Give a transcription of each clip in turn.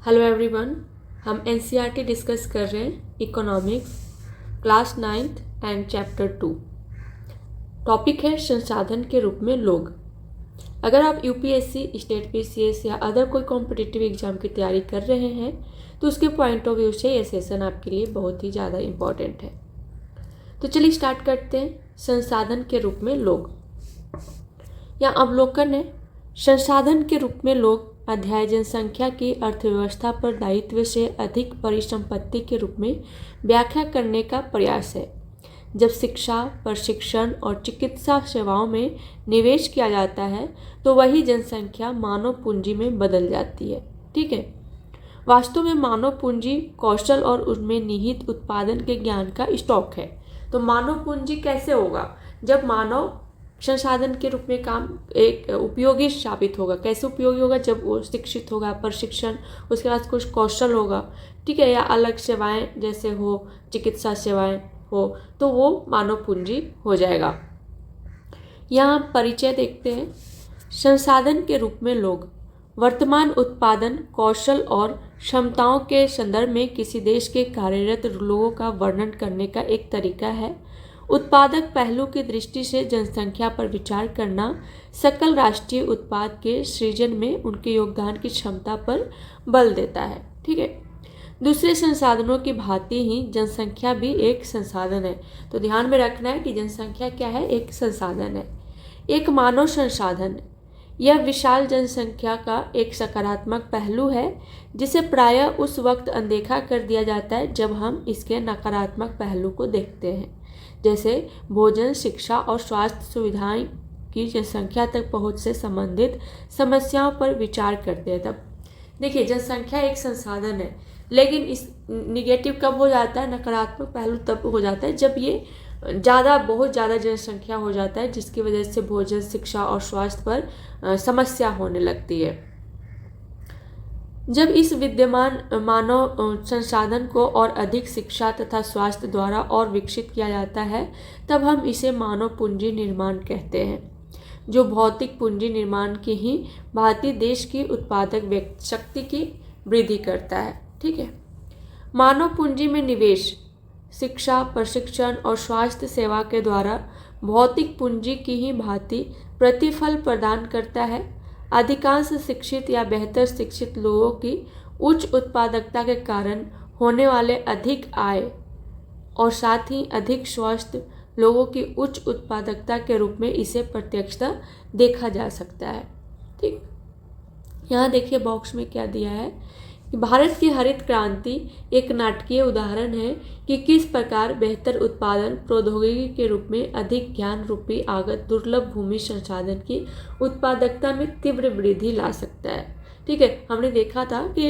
Hello everyone, हम NCERT discuss कर रहे हैं economics class 9th and chapter 2। Topic है संसाधन के रूप में लोग। अगर आप यूपीएससी, स्टेट पीसीएस या अदर कोई कॉम्पिटिटिव एग्जाम की तैयारी कर रहे हैं तो उसके पॉइंट ऑफ व्यू से ये सेशन आपके लिए बहुत ही ज़्यादा इम्पॉर्टेंट है। तो चलिए स्टार्ट करते हैं। संसाधन के रूप में लोग या अवलोकन है। संसाधन के रूप में लोग अध्याय जनसंख्या की अर्थव्यवस्था पर दायित्व से अधिक परिसंपत्ति के रूप में व्याख्या करने का प्रयास है। जब शिक्षा, प्रशिक्षण और चिकित्सा सेवाओं में निवेश किया जाता है तो वही जनसंख्या मानव पूंजी में बदल जाती है। ठीक है। वास्तव में मानव पूंजी कौशल और उनमें निहित उत्पादन के ज्ञान का स्टॉक है। तो मानव पूंजी कैसे होगा? जब मानव संसाधन के रूप में काम एक उपयोगी साबित होगा। कैसे उपयोगी होगा? जब वो शिक्षित होगा, प्रशिक्षण, उसके बाद कुछ कौशल होगा, ठीक है, या अलग सेवाएं जैसे हो, चिकित्सा सेवाएं हो, तो वो मानव पूंजी हो जाएगा। यहाँ परिचय देखते हैं। संसाधन के रूप में लोग वर्तमान उत्पादन, कौशल और क्षमताओं के संदर्भ में किसी देश के कार्यरत लोगों का वर्णन करने का एक तरीका है। उत्पादक पहलू की दृष्टि से जनसंख्या पर विचार करना सकल राष्ट्रीय उत्पाद के सृजन में उनके योगदान की क्षमता पर बल देता है। ठीक है। दूसरे संसाधनों की भांति ही जनसंख्या भी एक संसाधन है। तो ध्यान में रखना है कि जनसंख्या क्या है? एक संसाधन है, एक मानव संसाधन। यह विशाल जनसंख्या का एक सकारात्मक पहलू है जिसे प्रायः उस वक्त अनदेखा कर दिया जाता है जब हम इसके नकारात्मक पहलू को देखते हैं, जैसे भोजन, शिक्षा और स्वास्थ्य सुविधाएं की जनसंख्या तक पहुंच से संबंधित समस्याओं पर विचार करते हैं। तब देखिए, जनसंख्या एक संसाधन है, लेकिन इस निगेटिव कब हो जाता है? नकारात्मक पहलू तब हो जाता है जब ये बहुत ज़्यादा जनसंख्या हो जाता है, जिसकी वजह से भोजन, शिक्षा और स्वास्थ्य पर समस्या होने लगती है। जब इस विद्यमान मानव संसाधन को और अधिक शिक्षा तथा स्वास्थ्य द्वारा और विकसित किया जाता है तब हम इसे मानव पूंजी निर्माण कहते हैं, जो भौतिक पूंजी निर्माण की ही भांति देश की उत्पादक शक्ति की वृद्धि करता है। ठीक है। मानव पूंजी में निवेश शिक्षा, प्रशिक्षण और स्वास्थ्य सेवा के द्वारा भौतिक पूंजी की ही भांति प्रतिफल प्रदान करता है। अधिकांश शिक्षित या बेहतर शिक्षित लोगों की उच्च उत्पादकता के कारण होने वाले अधिक आय और साथ ही अधिक स्वस्थ लोगों की उच्च उत्पादकता के रूप में इसे प्रत्यक्षतः देखा जा सकता है। ठीक। यहाँ देखिए बॉक्स में क्या दिया है कि भारत की हरित क्रांति एक नाटकीय उदाहरण है कि किस प्रकार बेहतर उत्पादन प्रौद्योगिकी के रूप में अधिक ज्ञान रूपी आगत दुर्लभ भूमि संसाधन की उत्पादकता में तीव्र वृद्धि ला सकता है। ठीक है। हमने देखा था कि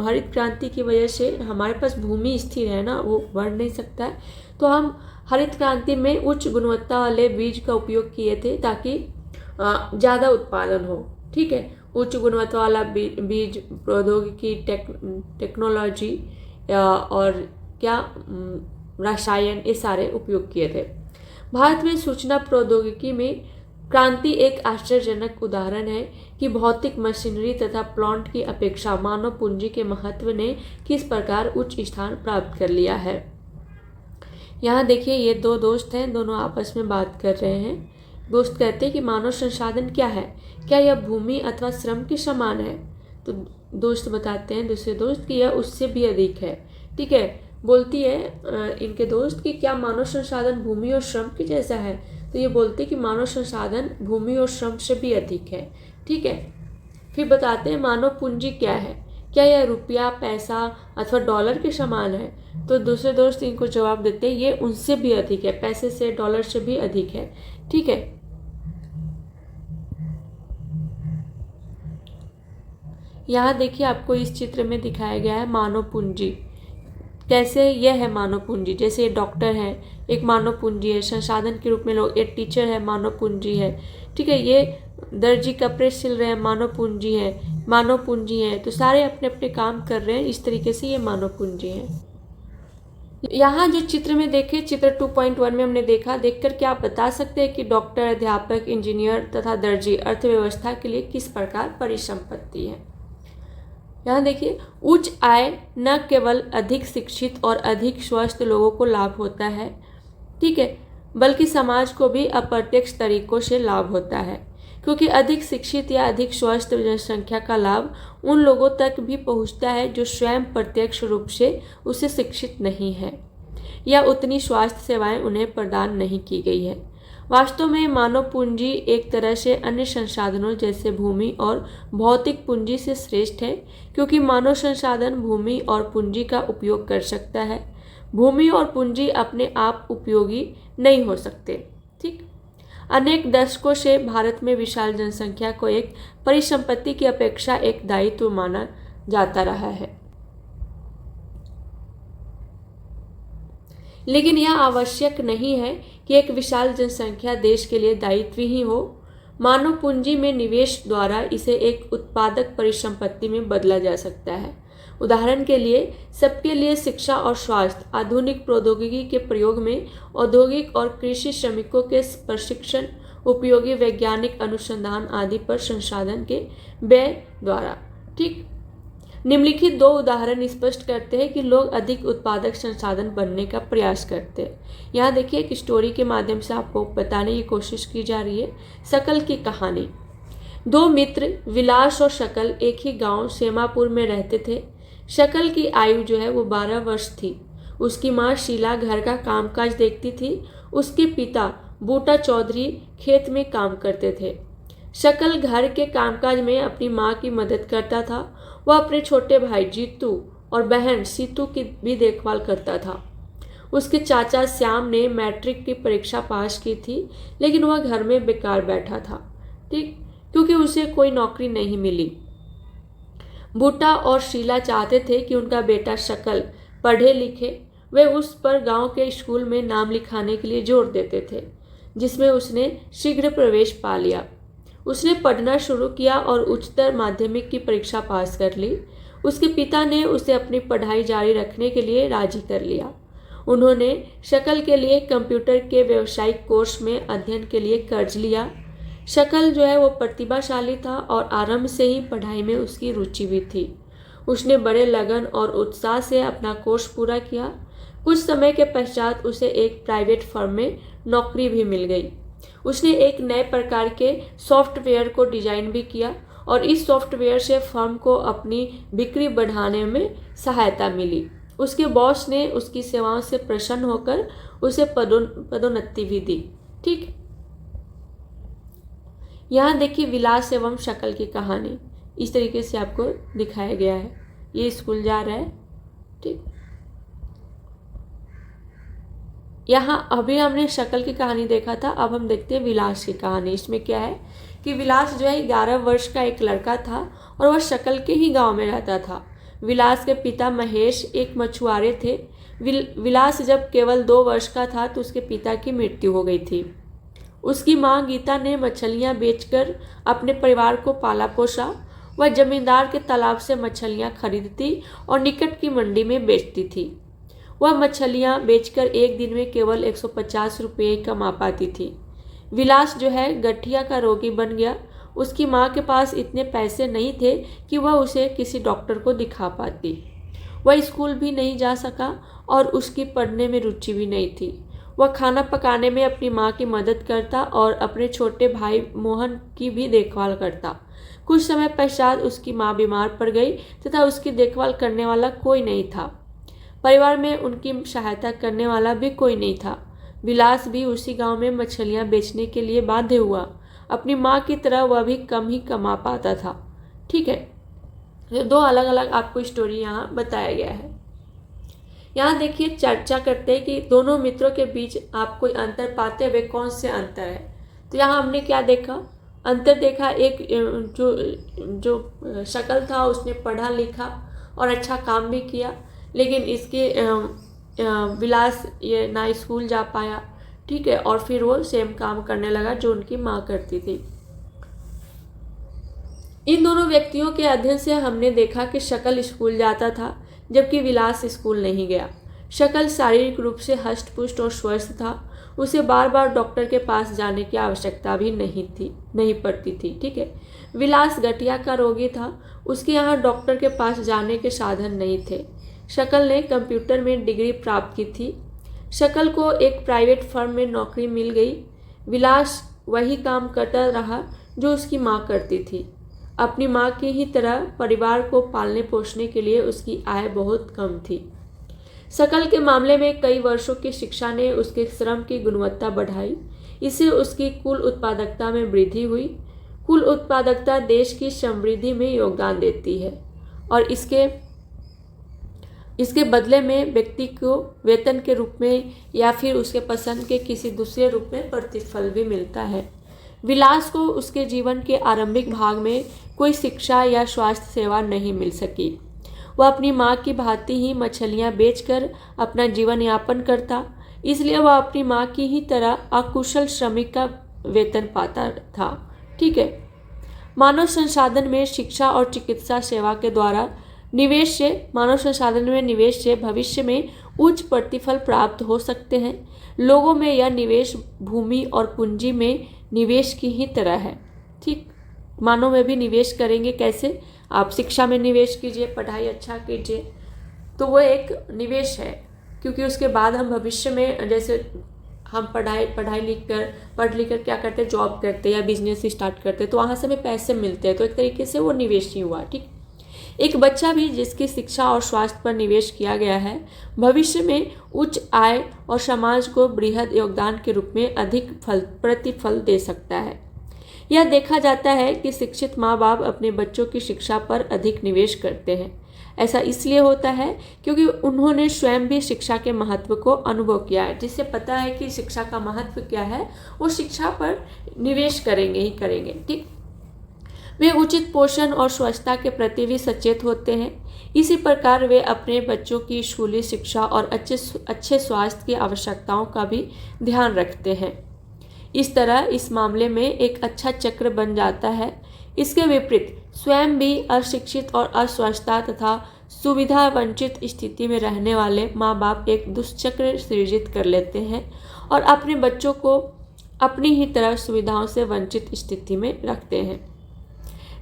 हरित क्रांति की वजह से हमारे पास भूमि स्थिर है ना, वो बढ़ नहीं सकता है। तो हम हरित क्रांति में उच्च गुणवत्ता वाले बीज का उपयोग किए थे ताकि ज़्यादा उत्पादन हो। ठीक है। उच्च गुणवत्ता वाला बीज, प्रौद्योगिकी, टेक्नोलॉजी और क्या रसायन, ये सारे उपयोग किए थे। भारत में सूचना प्रौद्योगिकी में क्रांति एक आश्चर्यजनक उदाहरण है कि भौतिक मशीनरी तथा प्लांट की अपेक्षा मानव पूंजी के महत्व ने किस प्रकार उच्च स्थान प्राप्त कर लिया है। यहाँ देखिए, ये दो दोस्त हैं, दोनों आपस में बात कर रहे हैं। दोस्त कहते हैं कि मानव संसाधन क्या है? क्या यह भूमि अथवा श्रम के समान है? तो दोस्त बताते हैं, दूसरे दोस्त, कि यह उससे भी अधिक है। ठीक है। बोलती है इनके दोस्त कि क्या मानव संसाधन भूमि और श्रम के जैसा है? तो ये बोलते हैं कि मानव संसाधन भूमि और श्रम से भी अधिक है। ठीक है। फिर बताते हैं मानव पूंजी क्या है? क्या यह रुपया, पैसा अथवा डॉलर के समान है? तो दूसरे दोस्त इनको जवाब देते हैं ये उनसे भी अधिक है, पैसे से, डॉलर से भी अधिक है। ठीक है। यहाँ देखिए, आपको इस चित्र में दिखाया गया है मानव पूंजी। कैसे यह है मानव पूंजी? जैसे ये डॉक्टर है, एक मानव पूंजी है, संसाधन के रूप में लोग, एक टीचर है, मानव पूंजी है। ठीक है। ये दर्जी कपड़े सिल रहे हैं, मानव पूंजी है, मानव पूंजी है। तो सारे अपने अपने काम कर रहे हैं, इस तरीके से ये मानव पूंजी है। यहाँ जो चित्र में देखे, चित्र 2.1 में हमने देखा, देखकर क्या आप बता सकते हैं कि डॉक्टर, अध्यापक, इंजीनियर तथा दर्जी अर्थव्यवस्था के लिए किस प्रकार परिसंपत्ति है? यहाँ देखिए, उच्च आय न केवल अधिक शिक्षित और अधिक स्वस्थ लोगों को लाभ होता है, ठीक है, बल्कि समाज को भी अप्रत्यक्ष तरीकों से लाभ होता है, क्योंकि अधिक शिक्षित या अधिक स्वस्थ जनसंख्या का लाभ उन लोगों तक भी पहुंचता है जो स्वयं प्रत्यक्ष रूप से उससे शिक्षित नहीं है या उतनी स्वास्थ्य सेवाएं उन्हें प्रदान नहीं की गई है। वास्तव में मानव पूंजी एक तरह से अन्य संसाधनों जैसे भूमि और भौतिक पूंजी से श्रेष्ठ है, क्योंकि मानव संसाधन भूमि और पूंजी का उपयोग कर सकता है। भूमि और पूंजी अपने आप उपयोगी नहीं हो सकते। ठीक, अनेक दशकों से भारत में विशाल जनसंख्या को एक परिसंपत्ति की अपेक्षा एक दायित्व माना जाता रहा है, लेकिन यह आवश्यक नहीं है कि एक विशाल जनसंख्या देश के लिए दायित्व ही हो। मानव पूंजी में निवेश द्वारा इसे एक उत्पादक परिसंपत्ति में बदला जा सकता है। उदाहरण के लिए, सबके लिए शिक्षा और स्वास्थ्य, आधुनिक प्रौद्योगिकी के प्रयोग में औद्योगिक और कृषि श्रमिकों के प्रशिक्षण, उपयोगी वैज्ञानिक अनुसंधान आदि पर संसाधन के व्यय द्वारा। ठीक, निम्नलिखित दो उदाहरण स्पष्ट करते हैं कि लोग अधिक उत्पादक संसाधन बनने का प्रयास करते हैं। यहाँ देखिए, एक स्टोरी के माध्यम से आपको बताने की कोशिश की जा रही है। शकल की कहानी। दो मित्र विलास और शकल एक ही गांव सेमापुर में रहते थे। शकल की आयु जो है वो 12 वर्ष थी। उसकी माँ शीला घर का कामकाज देखती थी। उसके पिता बूटा चौधरी खेत में काम करते थे। शकल घर के कामकाज में अपनी माँ की मदद करता था। वह अपने छोटे भाई जीतू और बहन सीतू की भी देखभाल करता था। उसके चाचा श्याम ने मैट्रिक की परीक्षा पास की थी, लेकिन वह घर में बेकार बैठा था, ठीक, क्योंकि उसे कोई नौकरी नहीं मिली। बूटा और शीला चाहते थे कि उनका बेटा शकल पढ़े लिखे। वे उस पर गांव के स्कूल में नाम लिखाने के लिए जोर देते थे, जिसमें उसने शीघ्र प्रवेश पा लिया। उसने पढ़ना शुरू किया और उच्चतर माध्यमिक की परीक्षा पास कर ली। उसके पिता ने उसे अपनी पढ़ाई जारी रखने के लिए राजी कर लिया। उन्होंने शकल के लिए कंप्यूटर के व्यावसायिक कोर्स में अध्ययन के लिए कर्ज लिया। शकल जो है वो प्रतिभाशाली था और आरंभ से ही पढ़ाई में उसकी रुचि भी थी। उसने बड़े लगन और उत्साह से अपना कोर्स पूरा किया। कुछ समय के पश्चात उसे एक प्राइवेट फर्म में नौकरी भी मिल गई। उसने एक नए प्रकार के सॉफ्टवेयर को डिजाइन भी किया और इस सॉफ्टवेयर से फर्म को अपनी बिक्री बढ़ाने में सहायता मिली। उसके बॉस ने उसकी सेवाओं से प्रसन्न होकर उसे पदोन्नति भी दी। ठीक, यहाँ देखिए विलास एवं शकल की कहानी इस तरीके से आपको दिखाया गया है। ये स्कूल जा रहा है। ठीक, यहाँ अभी हमने शकल की कहानी देखा था, अब हम देखते हैं विलास की कहानी। इसमें क्या है कि विलास जो है 11 वर्ष का एक लड़का था और वह शकल के ही गांव में रहता था। विलास के पिता महेश एक मछुआरे थे। विलास जब केवल 2 वर्ष का था तो उसके पिता की मृत्यु हो गई थी। उसकी माँ गीता ने मछलियाँ बेचकर अपने परिवार को पाला पोसा। वह जमींदार के तालाब से मछलियाँ खरीदती और निकट की मंडी में बेचती थी। वह मछलियाँ बेचकर एक दिन में केवल 150 रुपये कमा पाती थी। विलास जो है गठिया का रोगी बन गया। उसकी माँ के पास इतने पैसे नहीं थे कि वह उसे किसी डॉक्टर को दिखा पाती। वह स्कूल भी नहीं जा सका और उसकी पढ़ने में रुचि भी नहीं थी। वह खाना पकाने में अपनी माँ की मदद करता और अपने छोटे भाई मोहन की भी देखभाल करता। कुछ समय पश्चात उसकी माँ बीमार पड़ गई तथा उसकी देखभाल करने वाला कोई नहीं था। परिवार में उनकी सहायता करने वाला भी कोई नहीं था। विलास भी उसी गांव में मछलियां बेचने के लिए बाध्य हुआ। अपनी माँ की तरह वह भी कम ही कमा पाता था। ठीक है, ये दो अलग अलग आपको स्टोरी यहाँ बताया गया है। यहाँ देखिए, चर्चा करते हैं कि दोनों मित्रों के बीच आप कोई अंतर पाते हुए कौन से अंतर है। तो यहाँ हमने क्या देखा, अंतर देखा। एक जो शकल था उसने पढ़ा लिखा और अच्छा काम भी किया, लेकिन इसके विलास ये ना स्कूल जा पाया। ठीक है, और फिर वो सेम काम करने लगा जो उनकी माँ करती थी। इन दोनों व्यक्तियों के अध्ययन से हमने देखा कि शकल स्कूल जाता था जबकि विलास स्कूल नहीं गया। शकल शारीरिक रूप से हष्ट पुष्ट और स्वस्थ था। उसे बार बार डॉक्टर के पास जाने की आवश्यकता भी नहीं पड़ती थी। ठीक है, विलास गठिया का रोगी था। उसके यहाँ डॉक्टर के पास जाने के साधन नहीं थे। शकल ने कंप्यूटर में डिग्री प्राप्त की थी। शकल को एक प्राइवेट फर्म में नौकरी मिल गई। विलास वही काम करता रहा जो उसकी माँ करती थी। अपनी माँ की ही तरह परिवार को पालने पोषने के लिए उसकी आय बहुत कम थी। शकल के मामले में कई वर्षों की शिक्षा ने उसके श्रम की गुणवत्ता बढ़ाई। इससे उसकी कुल उत्पादकता में वृद्धि हुई। कुल उत्पादकता देश की समृद्धि में योगदान देती है और इसके बदले में व्यक्ति को वेतन के रूप में या फिर उसके पसंद के किसी दूसरे रूप में प्रतिफल भी मिलता है। विलास को उसके जीवन के आरंभिक भाग में कोई शिक्षा या स्वास्थ्य सेवा नहीं मिल सकी। वह अपनी माँ की भांति ही मछलियाँ बेचकर अपना जीवन यापन करता, इसलिए वह अपनी माँ की ही तरह अकुशल श्रमिक का वेतन पाता था। ठीक है। मानव संसाधन में शिक्षा और चिकित्सा सेवा के द्वारा निवेश से भविष्य में उच्च प्रतिफल प्राप्त हो सकते हैं। लोगों में यह निवेश भूमि और पूंजी में निवेश की ही तरह है। ठीक, मानव में भी निवेश करेंगे कैसे? आप शिक्षा में निवेश कीजिए, पढ़ाई अच्छा कीजिए, तो वो एक निवेश है, क्योंकि उसके बाद हम भविष्य में जैसे हम पढ़ लिख कर क्या करते हैं, जॉब करते हैं या बिजनेस स्टार्ट करते हैं, तो वहाँ से हमें पैसे मिलते हैं, तो एक तरीके से वो निवेश ही हुआ। ठीक, एक बच्चा भी जिसकी शिक्षा और स्वास्थ्य पर निवेश किया गया है, भविष्य में उच्च आय और समाज को बृहद योगदान के रूप में अधिक प्रतिफल दे सकता है। यह देखा जाता है कि शिक्षित माँ बाप अपने बच्चों की शिक्षा पर अधिक निवेश करते हैं। ऐसा इसलिए होता है क्योंकि उन्होंने स्वयं भी शिक्षा के महत्व को अनुभव किया है। जिससे पता है कि शिक्षा का महत्व क्या है, वो शिक्षा पर निवेश करेंगे ही करेंगे। ठीक, वे उचित पोषण और स्वच्छता के प्रति भी सचेत होते हैं। इसी प्रकार वे अपने बच्चों की स्कूली शिक्षा और अच्छे स्वास्थ्य की आवश्यकताओं का भी ध्यान रखते हैं। इस तरह इस मामले में एक अच्छा चक्र बन जाता है। इसके विपरीत स्वयं भी अशिक्षित और अस्वस्थता तथा सुविधा वंचित स्थिति में रहने वाले माँ बाप एक दुष्चक्र सृजित कर लेते हैं और अपने बच्चों को अपनी ही तरह सुविधाओं से वंचित स्थिति में रखते हैं।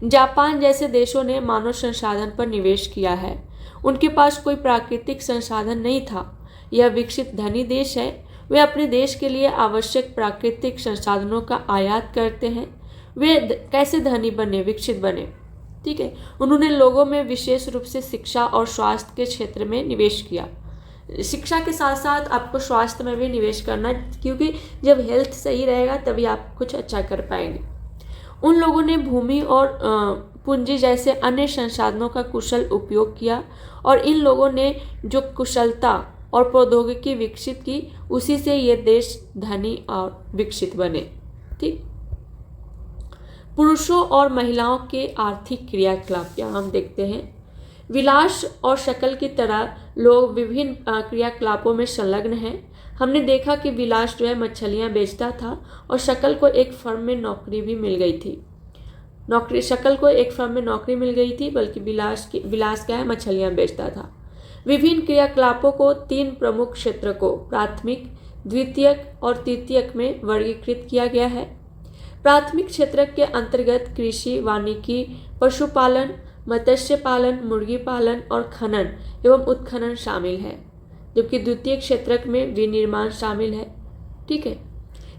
जापान जैसे देशों ने मानव संसाधन पर निवेश किया है। उनके पास कोई प्राकृतिक संसाधन नहीं था। यह विकसित धनी देश है। वे अपने देश के लिए आवश्यक प्राकृतिक संसाधनों का आयात करते हैं। वे कैसे धनी बने, विकसित बने? ठीक है, उन्होंने लोगों में विशेष रूप से शिक्षा और स्वास्थ्य के क्षेत्र में निवेश किया। शिक्षा के साथ साथ आपको स्वास्थ्य में भी निवेश करना, क्योंकि जब हेल्थ सही रहेगा तभी आप कुछ अच्छा कर पाएंगे। उन लोगों ने भूमि और पूंजी जैसे अन्य संसाधनों का कुशल उपयोग किया और इन लोगों ने जो कुशलता और प्रौद्योगिकी विकसित की, उसी से ये देश धनी और विकसित बने। ठीक, पुरुषों और महिलाओं के आर्थिक क्रियाकलाप यहाँ हम देखते हैं। विलास और शकल की तरह लोग विभिन्न क्रियाकलापों में संलग्न हैं। हमने देखा कि विलास जो है मछलियाँ बेचता था और शकल को एक फर्म में नौकरी भी मिल गई थी। शकल को एक फर्म में नौकरी मिल गई थी, बल्कि विलास क्या है, मछलियाँ बेचता था। विभिन्न क्रियाकलापों को तीन प्रमुख क्षेत्र को प्राथमिक, द्वितीयक और तृतीयक में वर्गीकृत किया गया है। प्राथमिक क्षेत्र के अंतर्गत कृषि, वानिकी, पशुपालन, मत्स्य पालन, मुर्गी पालन और खनन एवं उत्खनन शामिल है, जबकि द्वितीय क्षेत्रक में विनिर्माण शामिल है। ठीक है,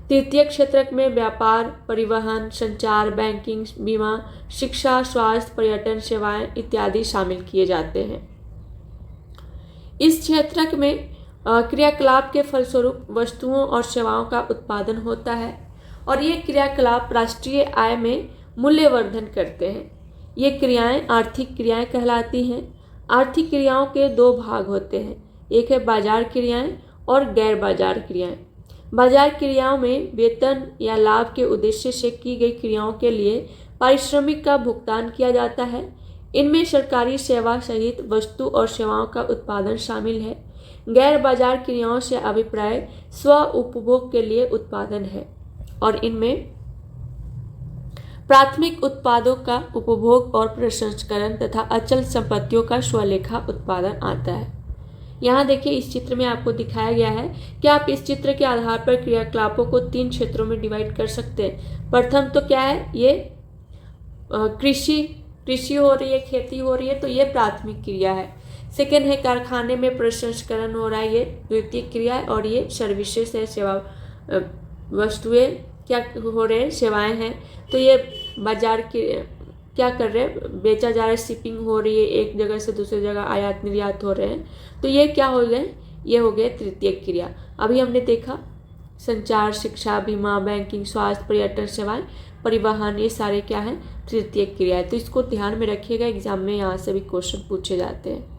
तृतीय क्षेत्रक में व्यापार, परिवहन, संचार, बैंकिंग, बीमा, शिक्षा, स्वास्थ्य, पर्यटन सेवाएं इत्यादि शामिल किए जाते हैं। इस क्षेत्रक में क्रियाकलाप के फलस्वरूप वस्तुओं और सेवाओं का उत्पादन होता है और ये क्रियाकलाप राष्ट्रीय आय में मूल्यवर्धन करते हैं। ये क्रियाएं आर्थिक क्रियाएं कहलाती हैं। आर्थिक क्रियाओं के दो भाग होते हैं, एक है बाजार क्रियाएं और गैर बाजार क्रियाएं। बाजार क्रियाओं में वेतन या लाभ के उद्देश्य से की गई क्रियाओं के लिए पारिश्रमिक का भुगतान किया जाता है। इनमें सरकारी सेवा सहित वस्तु और सेवाओं का उत्पादन शामिल है। गैर बाजार क्रियाओं से अभिप्राय स्व उपभोग के लिए उत्पादन है और इनमें प्राथमिक उत्पादों का उपभोग और प्रसंस्करण तथा अचल संपत्तियों का स्वलेखा उत्पादन आता है। यहाँ देखिए, इस चित्र में आपको दिखाया गया है कि आप इस चित्र के आधार पर क्रियाकलापों को तीन क्षेत्रों में डिवाइड कर सकते हैं। प्रथम तो क्या है, ये कृषि हो रही है, खेती हो रही है, तो ये प्राथमिक क्रिया है। सेकेंड है कारखाने में प्रसंस्करण हो रहा है, ये द्वितीय क्रिया है। और ये सर्विसेज है, सेवा वस्तुएं क्या हो रहे हैं, सेवाएं हैं, तो ये बाजार के क्या कर रहे हैं, बेचा जा रहा है, शिपिंग हो रही है, एक जगह से दूसरी जगह आयात निर्यात हो रहे हैं, तो ये क्या हो गए, ये हो गए तृतीय क्रिया। अभी हमने देखा संचार, शिक्षा, बीमा, बैंकिंग, स्वास्थ्य, पर्यटन सेवाएं, परिवहन, ये सारे क्या हैं, तृतीय क्रिया है। तो इसको ध्यान में रखिएगा, एग्जाम में यहाँ से भी क्वेश्चन पूछे जाते हैं।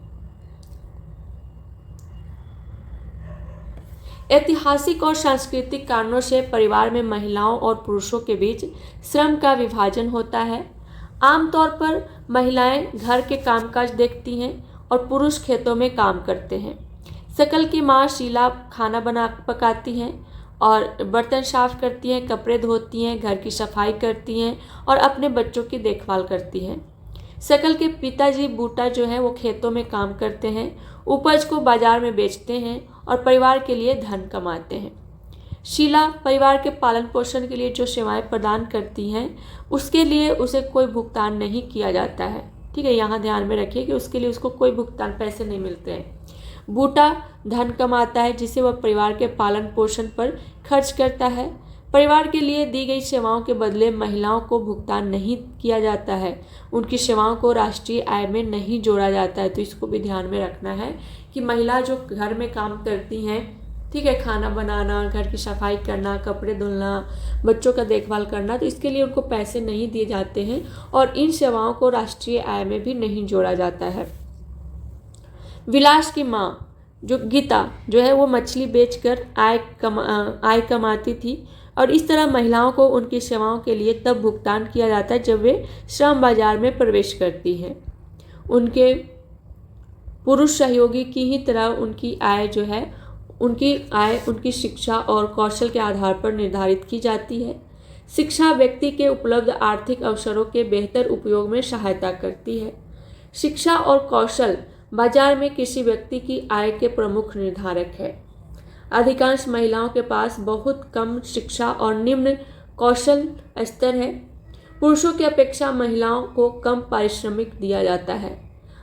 ऐतिहासिक और सांस्कृतिक कारणों से परिवार में महिलाओं और पुरुषों के बीच श्रम का विभाजन होता है। आमतौर पर महिलाएं घर के कामकाज देखती हैं और पुरुष खेतों में काम करते हैं। शकल की माँ शीला खाना पकाती हैं और बर्तन साफ करती हैं, कपड़े धोती हैं, घर की सफाई करती हैं और अपने बच्चों की देखभाल करती हैं। शकल के पिताजी बूटा जो है वो खेतों में काम करते हैं, उपज को बाजार में बेचते हैं और परिवार के लिए धन कमाते हैं। शीला परिवार के पालन पोषण के लिए जो सेवाएं प्रदान करती हैं उसके लिए उसे कोई भुगतान नहीं किया जाता है। ठीक है, यहाँ ध्यान में रखिए कि उसके लिए उसको कोई भुगतान, पैसे नहीं मिलते हैं। बूटा धन कमाता है जिसे वह परिवार के पालन पोषण पर खर्च करता है। परिवार के लिए दी गई सेवाओं के बदले महिलाओं को भुगतान नहीं किया जाता है, उनकी सेवाओं को राष्ट्रीय आय में नहीं जोड़ा जाता है। तो इसको भी ध्यान में रखना है कि महिला जो घर में काम करती हैं, ठीक है, खाना बनाना, घर की सफाई करना, कपड़े धुलना, बच्चों का देखभाल करना, तो इसके लिए उनको पैसे नहीं दिए जाते हैं और इन सेवाओं को राष्ट्रीय आय में भी नहीं जोड़ा जाता है। विलास की माँ जो गीता जो है वो मछली बेचकर आय कमाती थी और इस तरह महिलाओं को उनकी सेवाओं के लिए तब भुगतान किया जाता है जब वे श्रम बाजार में प्रवेश करती हैं। उनके पुरुष सहयोगी की ही तरह उनकी आय जो है, उनकी शिक्षा और कौशल के आधार पर निर्धारित की जाती है। शिक्षा व्यक्ति के उपलब्ध आर्थिक अवसरों के बेहतर उपयोग में सहायता करती है। शिक्षा और कौशल बाजार में किसी व्यक्ति की आय के प्रमुख निर्धारक है। अधिकांश महिलाओं के पास बहुत कम शिक्षा और निम्न कौशल स्तर है। पुरुषों की अपेक्षा महिलाओं को कम पारिश्रमिक दिया जाता है।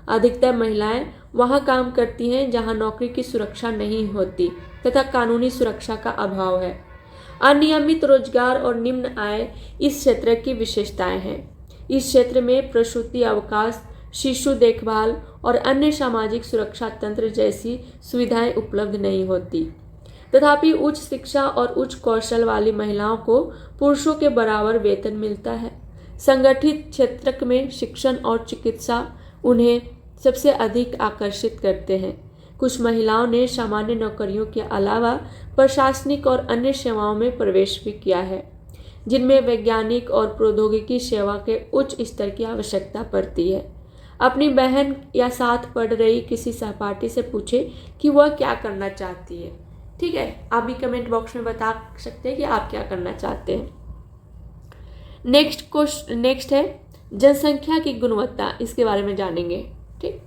अधिकतर महिलाएं वहां काम करती हैं जहां नौकरी की सुरक्षा नहीं होती तथा कानूनी सुरक्षा का अभाव है। अनियमित रोजगार और निम्न आय इस क्षेत्र की विशेषताएं हैं। इस क्षेत्र में प्रसूति अवकाश, शिशु देखभाल और अन्य सामाजिक सुरक्षा तंत्र जैसी सुविधाएं उपलब्ध नहीं होती। तथापि उच्च शिक्षा और उच्च कौशल वाली महिलाओं को पुरुषों के बराबर वेतन मिलता है। संगठित क्षेत्र में शिक्षण और चिकित्सा उन्हें सबसे अधिक आकर्षित करते हैं। कुछ महिलाओं ने सामान्य नौकरियों के अलावा प्रशासनिक और अन्य सेवाओं में प्रवेश भी किया है, जिनमें वैज्ञानिक और प्रौद्योगिकी सेवा के उच्च स्तर की आवश्यकता पड़ती है। अपनी बहन या साथ पढ़ रही किसी सहपाठी से पूछे कि वह क्या करना चाहती है। ठीक है, आप भी कमेंट बॉक्स में बता सकते हैं कि आप क्या करना चाहते हैं। नेक्स्ट है जनसंख्या की गुणवत्ता, इसके बारे में जानेंगे। ठीक,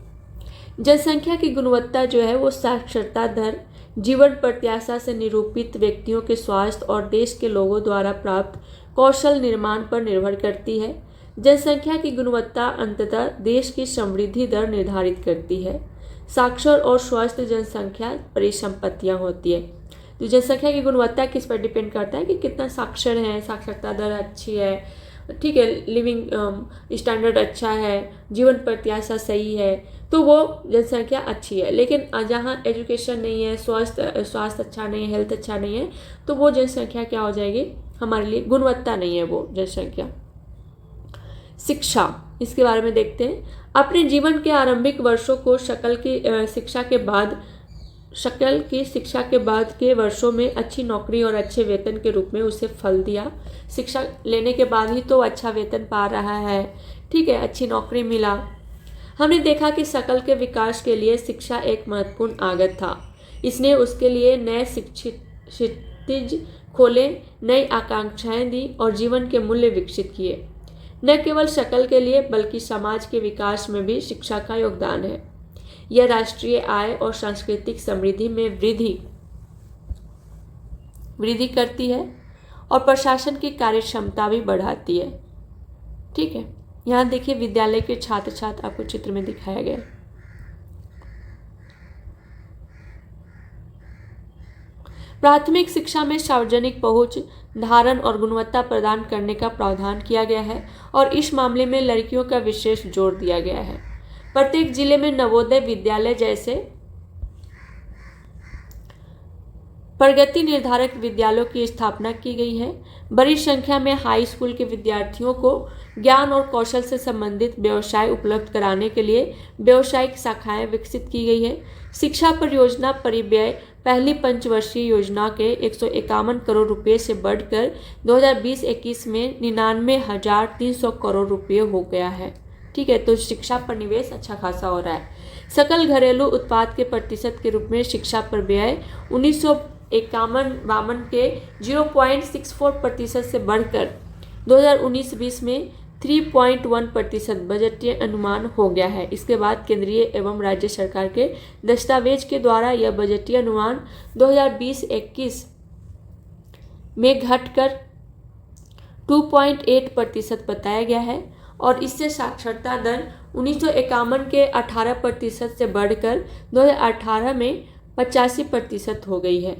जनसंख्या की गुणवत्ता जो है वो साक्षरता दर, जीवन प्रत्याशा से निरूपित व्यक्तियों के स्वास्थ्य और देश के लोगों द्वारा प्राप्त कौशल निर्माण पर निर्भर करती है। जनसंख्या की गुणवत्ता अंततः देश की समृद्धि दर निर्धारित करती है। साक्षर और स्वस्थ जनसंख्या परिसंपत्तियां होती है। तो जनसंख्या की गुणवत्ता किस पर डिपेंड करता है कि कितना साक्षर है, साक्षरता दर अच्छी है, ठीक है, लिविंग स्टैंडर्ड अच्छा है, जीवन प्रत्याशा सही है, तो वो जनसंख्या अच्छी है। लेकिन जहाँ एजुकेशन नहीं है, स्वास्थ्य अच्छा नहीं है, हेल्थ अच्छा नहीं है, तो वो जनसंख्या क्या हो जाएगी, हमारे लिए गुणवत्ता नहीं है वो जनसंख्या। शिक्षा, इसके बारे में देखते हैं। अपने जीवन के आरंभिक वर्षों को शकल की शिक्षा के बाद के वर्षों में अच्छी नौकरी और अच्छे वेतन के रूप में उसे फल दिया। शिक्षा लेने के बाद ही तो अच्छा वेतन पा रहा है, ठीक है, अच्छी नौकरी मिला। हमने देखा कि शकल के विकास के लिए शिक्षा एक महत्वपूर्ण आगत था। इसने उसके लिए नए क्षितिज खोले, नई आकांक्षाएं दी और जीवन के मूल्य विकसित किए। न केवल शकल के लिए बल्कि समाज के विकास में भी शिक्षा का योगदान है। यह राष्ट्रीय आय और सांस्कृतिक समृद्धि में वृद्धि करती है और प्रशासन की कार्यक्षमता भी बढ़ाती है। ठीक है, यहाँ देखिए विद्यालय के छात्र छात्र आपको चित्र में दिखाया गया है। प्राथमिक शिक्षा में सार्वजनिक पहुंच, धारण और गुणवत्ता प्रदान करने का प्रावधान किया गया है और इस मामले में लड़कियों का विशेष जोर दिया गया है। प्रत्येक जिले में नवोदय विद्यालय जैसे प्रगति निर्धारक विद्यालयों की स्थापना की गई है। बड़ी संख्या में हाई स्कूल के विद्यार्थियों को ज्ञान और कौशल से संबंधित व्यवसाय उपलब्ध कराने के लिए व्यावसायिक शाखाएं विकसित की गई है। शिक्षा परियोजना परिव्यय पहली पंचवर्षीय योजना के 151 करोड़ रुपये से बढ़कर 2020-21 में 99,300 करोड़ रुपये हो गया है। ठीक है, तो शिक्षा पर निवेश अच्छा खासा हो रहा है। सकल घरेलू उत्पाद के प्रतिशत के रूप में शिक्षा पर व्यय 1951-52 के 0.64% से बढ़कर 2019-20 में 3.1% बजटीय अनुमान हो गया है। इसके बाद केंद्रीय एवं राज्य सरकार के दस्तावेज के द्वारा यह बजटीय अनुमान 2020-21 में घटकर 2.8% बताया गया है और इससे साक्षरता दर 1951 के 18% से बढ़कर 2018 में 85% हो गई है।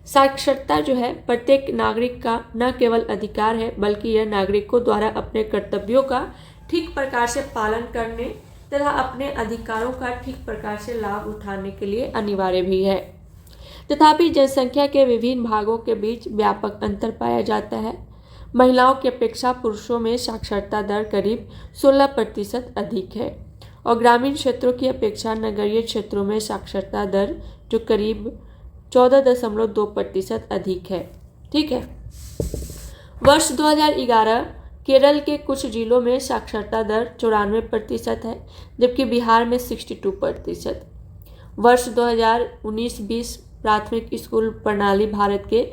साक्षरता जो है प्रत्येक नागरिक का न केवल अधिकार है बल्कि यह नागरिकों द्वारा अपने कर्तव्यों का ठीक प्रकार से पालन करने तथा अपने अधिकारों का ठीक प्रकार से लाभ उठाने के लिए अनिवार्य भी है। तथापि जनसंख्या के विभिन्न भागों के बीच व्यापक अंतर पाया जाता है। महिलाओं की अपेक्षा पुरुषों में साक्षरता दर करीब 16% अधिक है और ग्रामीण क्षेत्रों की अपेक्षा नगरीय क्षेत्रों में साक्षरता दर जो करीब 14.2% अधिक है। ठीक है, वर्ष 2011 केरल के कुछ जिलों में साक्षरता दर 94% है जबकि बिहार में 62%। वर्ष 2019-20 प्राथमिक स्कूल प्रणाली भारत के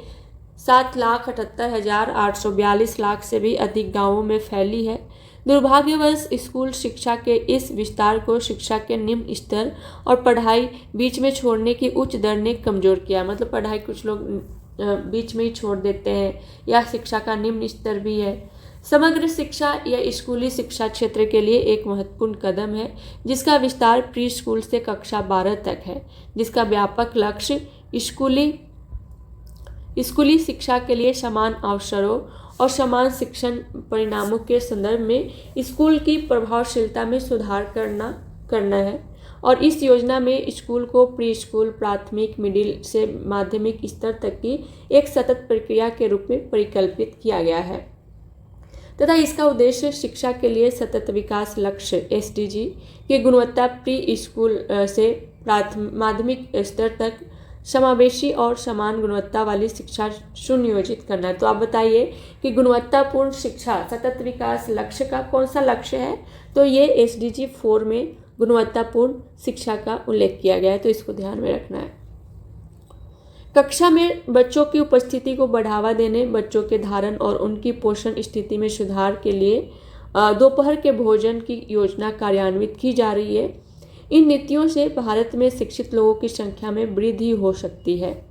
7,78,842 लाख से भी अधिक गांवों में फैली है। दुर्भाग्यवश स्कूल शिक्षा के इस विस्तार को शिक्षा के निम्न स्तर और पढ़ाई बीच में छोड़ने की उच्च दर ने कमज़ोर किया। मतलब पढ़ाई कुछ लोग बीच में ही छोड़ देते हैं या शिक्षा का निम्न स्तर भी है। समग्र शिक्षा या स्कूली शिक्षा क्षेत्र के लिए एक महत्वपूर्ण कदम है जिसका विस्तार प्री स्कूल से कक्षा 12 तक है, जिसका व्यापक लक्ष्य स्कूली शिक्षा के लिए समान अवसरों और समान शिक्षण परिणामों के संदर्भ में स्कूल की प्रभावशीलता में सुधार करना है और इस योजना में स्कूल को प्री स्कूल, प्राथमिक, मिडिल से माध्यमिक स्तर तक की एक सतत प्रक्रिया के रूप में परिकल्पित किया गया है तथा इसका उद्देश्य शिक्षा के लिए सतत विकास लक्ष्य SDG की गुणवत्ता प्री स्कूल से माध्यमिक स्तर तक समावेशी और समान गुणवत्ता वाली शिक्षा सुनियोजित करना है। तो आप बताइए कि गुणवत्तापूर्ण शिक्षा सतत विकास लक्ष्य का कौन सा लक्ष्य है? तो ये SDG 4 में गुणवत्तापूर्ण शिक्षा का उल्लेख किया गया है, तो इसको ध्यान में रखना है। कक्षा में बच्चों की उपस्थिति को बढ़ावा देने, बच्चों के धारण और उनकी पोषण स्थिति में सुधार के लिए दोपहर के भोजन की योजना कार्यान्वित की जा रही है। इन नीतियों से भारत में शिक्षित लोगों की संख्या में वृद्धि हो सकती है।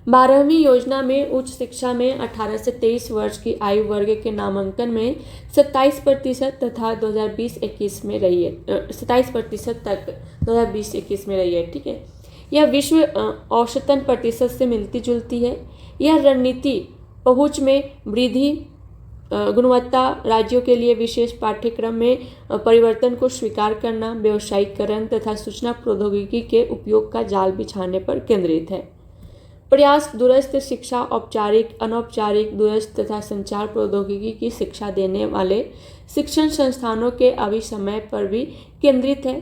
12वीं योजना में उच्च शिक्षा में 18 से 23 वर्ष की आयु वर्ग के नामांकन में 27% तथा 2020-21 में रही है 27% तक 2020-21 में रही है। ठीक है, यह विश्व औसतन प्रतिशत से मिलती जुलती है। यह रणनीति पहुंच में वृद्धि, गुणवत्ता, राज्यों के लिए विशेष पाठ्यक्रम में परिवर्तन को स्वीकार करना, व्यावसायीकरण तथा सूचना प्रौद्योगिकी के उपयोग का जाल बिछाने पर केंद्रित है। प्रयास दूरस्थ शिक्षा, औपचारिक, अनौपचारिक, दूरस्थ तथा संचार प्रौद्योगिकी की शिक्षा देने वाले शिक्षण संस्थानों के अभिसमय पर भी केंद्रित है।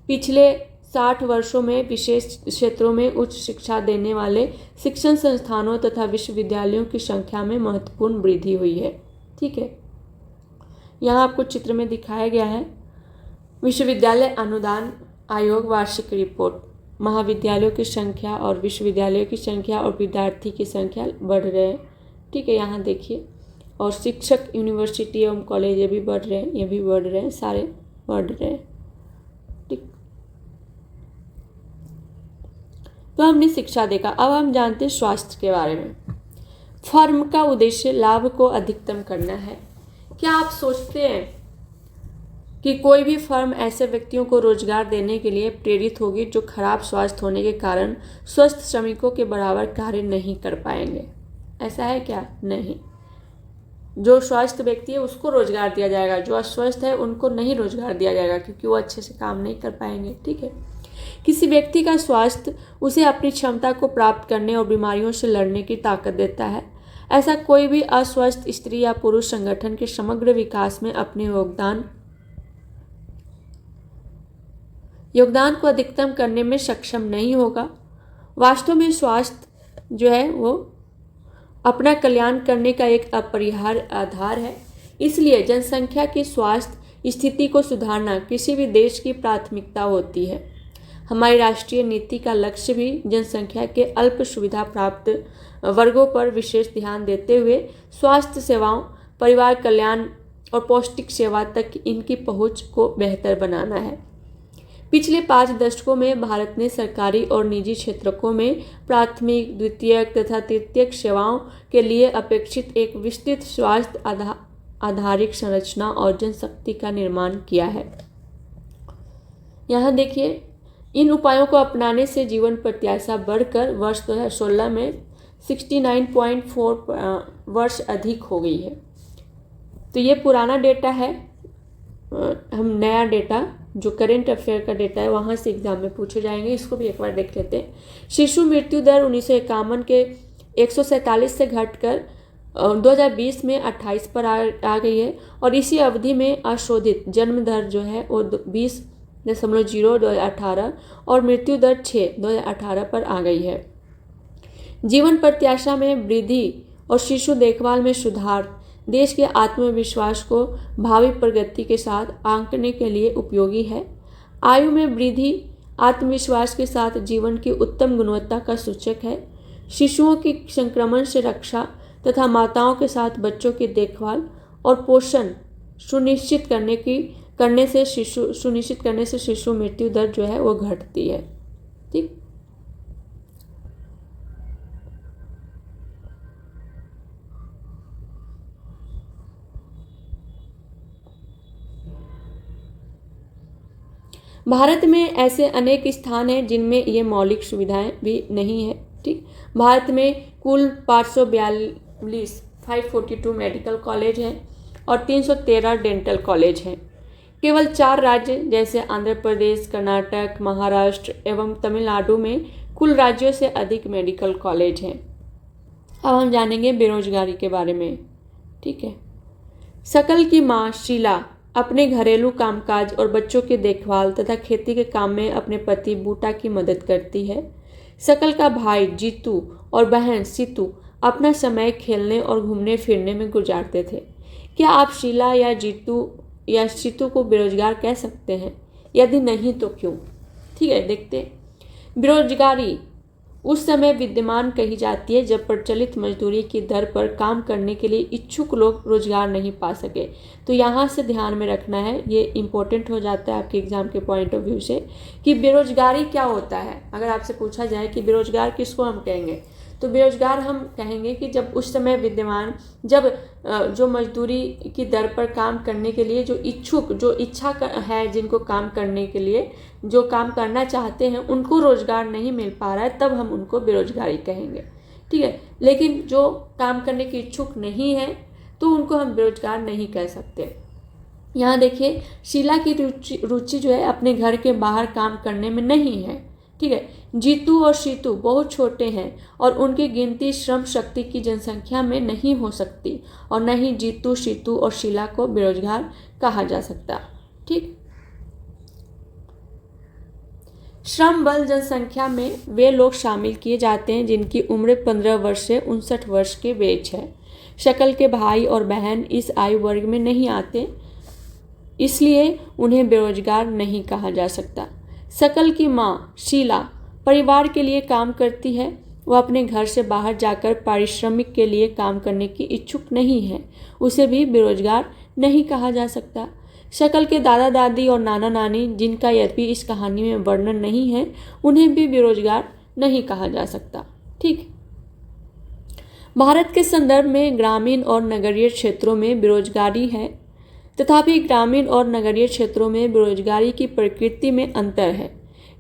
पिछले 60 वर्षों में विशेष क्षेत्रों में उच्च शिक्षा देने वाले शिक्षण संस्थानों तथा विश्वविद्यालयों की संख्या में महत्वपूर्ण वृद्धि हुई है। ठीक है, यहाँ आपको चित्र में दिखाया गया है विश्वविद्यालय अनुदान आयोग वार्षिक रिपोर्ट। महाविद्यालयों की संख्या और विश्वविद्यालयों की संख्या और विद्यार्थी की संख्या बढ़ रहे हैं। ठीक है, यहाँ देखिए, और शिक्षक, यूनिवर्सिटी एवं कॉलेज ये भी बढ़ रहे हैं, ये भी बढ़ रहे हैं, सारे बढ़ रहे हैं। ठीक, तो हमने शिक्षा देखा। अब हम जानते हैं स्वास्थ्य के बारे में। फर्म का उद्देश्य लाभ को अधिकतम करना है। क्या आप सोचते हैं कि कोई भी फर्म ऐसे व्यक्तियों को रोजगार देने के लिए प्रेरित होगी जो खराब स्वास्थ्य होने के कारण स्वस्थ श्रमिकों के बराबर कार्य नहीं कर पाएंगे? ऐसा है क्या? नहीं। जो स्वस्थ व्यक्ति है उसको रोजगार दिया जाएगा, जो अस्वस्थ है उनको नहीं रोजगार दिया जाएगा, क्योंकि वो अच्छे से काम नहीं कर पाएंगे। ठीक है। किसी व्यक्ति का स्वास्थ्य उसे अपनी क्षमता को प्राप्त करने और बीमारियों से लड़ने की ताकत देता है। ऐसा कोई भी अस्वस्थ स्त्री या पुरुष संगठन के समग्र विकास में अपने योगदान को अधिकतम करने में सक्षम नहीं होगा। वास्तव में स्वास्थ्य जो है वो अपना कल्याण करने का एक अपरिहार्य आधार है। इसलिए जनसंख्या की स्वास्थ्य स्थिति को सुधारना किसी भी देश की प्राथमिकता होती है। हमारी राष्ट्रीय नीति का लक्ष्य भी जनसंख्या के अल्प सुविधा प्राप्त वर्गों पर विशेष ध्यान देते हुए स्वास्थ्य सेवाओं, परिवार कल्याण और पौष्टिक सेवा तक इनकी पहुंच को बेहतर बनाना है। पिछले 5 दशकों में भारत ने सरकारी और निजी क्षेत्रों में प्राथमिक, द्वितीयक तथा तृतीयक सेवाओं के लिए अपेक्षित एक विस्तृत स्वास्थ्य आधारित संरचना और जनशक्ति का निर्माण किया है। यहाँ देखिए, इन उपायों को अपनाने से जीवन प्रत्याशा बढ़कर वर्ष 2016 में 69.4 वर्ष अधिक हो गई है। तो ये पुराना डेटा है। हम नया डेटा जो करेंट अफेयर का डेटा है वहाँ से एग्जाम में पूछे जाएंगे, इसको भी एक बार देख लेते हैं। शिशु मृत्यु दर 1951 के 147 से घटकर 2020 में 28 पर आ गई है, और इसी अवधि में अशोधित जन्म दर जो है वो 20.0 2018 और मृत्यु दर 6 2018 पर आ गई है। जीवन प्रत्याशा में वृद्धि और शिशु देखभाल में सुधार देश के आत्मविश्वास को भावी प्रगति के साथ आंकने के लिए उपयोगी है। आयु में वृद्धि आत्मविश्वास के साथ जीवन की उत्तम गुणवत्ता का सूचक है। शिशुओं की संक्रमण से रक्षा तथा माताओं के साथ बच्चों की देखभाल और पोषण सुनिश्चित करने से शिशु मृत्यु दर जो है वो घटती है। ठीक। भारत में ऐसे अनेक स्थान हैं जिनमें ये मौलिक सुविधाएं भी नहीं है। ठीक। भारत में कुल 542 मेडिकल कॉलेज हैं और 313 डेंटल कॉलेज हैं। केवल 4 राज्य जैसे आंध्र प्रदेश, कर्नाटक, महाराष्ट्र एवं तमिलनाडु में कुल राज्यों से अधिक मेडिकल कॉलेज हैं। अब हम जानेंगे बेरोजगारी के बारे में। ठीक है। शकल की माँ शीला अपने घरेलू कामकाज और बच्चों की देखभाल तथा खेती के काम में अपने पति बूटा की मदद करती है। शकल का भाई जीतू और बहन सीतू अपना समय खेलने और घूमने फिरने में गुजारते थे। क्या आप शीला या जीतू या सीतू को बेरोजगार कह सकते हैं? यदि नहीं तो क्यों? ठीक है, देखते। बेरोजगारी उस समय विद्यमान कही जाती है जब प्रचलित मजदूरी की दर पर काम करने के लिए इच्छुक लोग रोजगार नहीं पा सके। तो यहाँ से ध्यान में रखना है, ये इम्पोर्टेंट हो जाता है आपके एग्जाम के पॉइंट ऑफ व्यू से कि बेरोजगारी क्या होता है। अगर आपसे पूछा जाए कि बेरोजगार किसको हम कहेंगे, तो बेरोजगार हम कहेंगे कि जब उस समय विद्यमान जो मजदूरी की दर पर काम करने के लिए जो इच्छा है, जिनको काम करने के लिए जो काम करना चाहते हैं उनको रोजगार नहीं मिल पा रहा है, तब हम उनको बेरोजगारी कहेंगे। ठीक है। लेकिन जो काम करने की इच्छुक नहीं है तो उनको हम बेरोजगार नहीं कह सकते। यहाँ देखिए, शीला की रुचि जो है अपने घर के बाहर काम करने में नहीं है। ठीक है। जीतू और सीतू बहुत छोटे हैं और उनकी गिनती श्रम शक्ति की जनसंख्या में नहीं हो सकती, और न ही जीतू, सीतू और शीला को बेरोजगार कहा जा सकता। ठीक। श्रम बल जनसंख्या में वे लोग शामिल किए जाते हैं जिनकी उम्र 15 वर्ष से 59 वर्ष के बीच है। शकल के भाई और बहन इस आयु वर्ग में नहीं आते, इसलिए उन्हें बेरोजगार नहीं कहा जा सकता। शकल की माँ शीला परिवार के लिए काम करती है। वह अपने घर से बाहर जाकर पारिश्रमिक के लिए काम करने की इच्छुक नहीं है, उसे भी बेरोजगार नहीं कहा जा सकता। शकल के दादा दादी और नाना नानी, जिनका यद्यपि इस कहानी में वर्णन नहीं है, उन्हें भी बेरोजगार नहीं कहा जा सकता। ठीक। भारत के संदर्भ में ग्रामीण और नगरीय क्षेत्रों में बेरोजगारी है, तथापि ग्रामीण और नगरीय क्षेत्रों में बेरोजगारी की प्रकृति में अंतर है।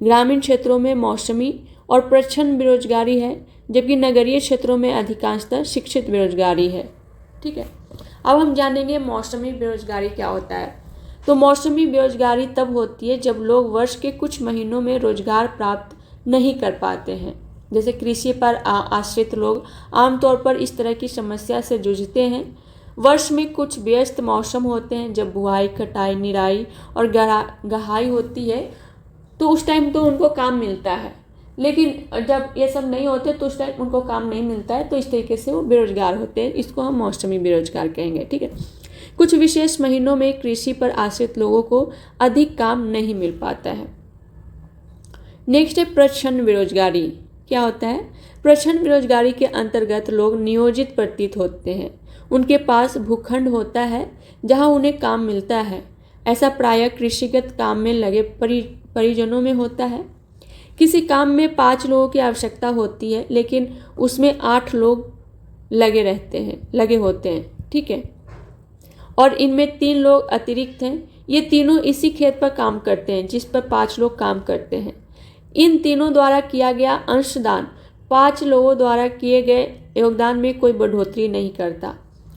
ग्रामीण क्षेत्रों में मौसमी और प्रच्छन्न बेरोजगारी है, जबकि नगरीय क्षेत्रों में अधिकांशतः शिक्षित बेरोजगारी है। ठीक है, अब हम जानेंगे मौसमी बेरोजगारी क्या होता है। तो मौसमी बेरोजगारी तब होती है जब लोग वर्ष के कुछ महीनों में रोजगार प्राप्त नहीं कर पाते हैं। जैसे कृषि पर आश्रित लोग आमतौर पर इस तरह की समस्या से जूझते हैं। वर्ष में कुछ व्यस्त मौसम होते हैं जब बुआई, कटाई, निराई और गहाई होती है, तो उस टाइम तो उनको काम मिलता है, लेकिन जब ये सब नहीं होते तो उस टाइम उनको काम नहीं मिलता है, तो इस तरीके से वो बेरोजगार होते हैं। इसको हम मौसमी बेरोजगार कहेंगे। ठीक है, कुछ विशेष महीनों में कृषि पर आश्रित लोगों को अधिक काम नहीं मिल पाता है। नेक्स्ट है प्रच्छन्न बेरोजगारी। क्या होता है? प्रच्छन्न बेरोजगारी के अंतर्गत लोग नियोजित प्रतीत होते हैं। उनके पास भूखंड होता है जहां उन्हें काम मिलता है। ऐसा प्रायः कृषिगत काम में लगे परिजनों में होता है। किसी काम में 5 लोगों की आवश्यकता होती है, लेकिन उसमें 8 लोग लगे होते हैं। ठीक है, और इनमें 3 लोग अतिरिक्त हैं। ये तीनों इसी खेत पर काम करते हैं जिस पर 5 लोग काम करते हैं। इन तीनों द्वारा किया गया अंशदान 5 लोगों द्वारा किए गए योगदान में कोई बढ़ोतरी नहीं करता।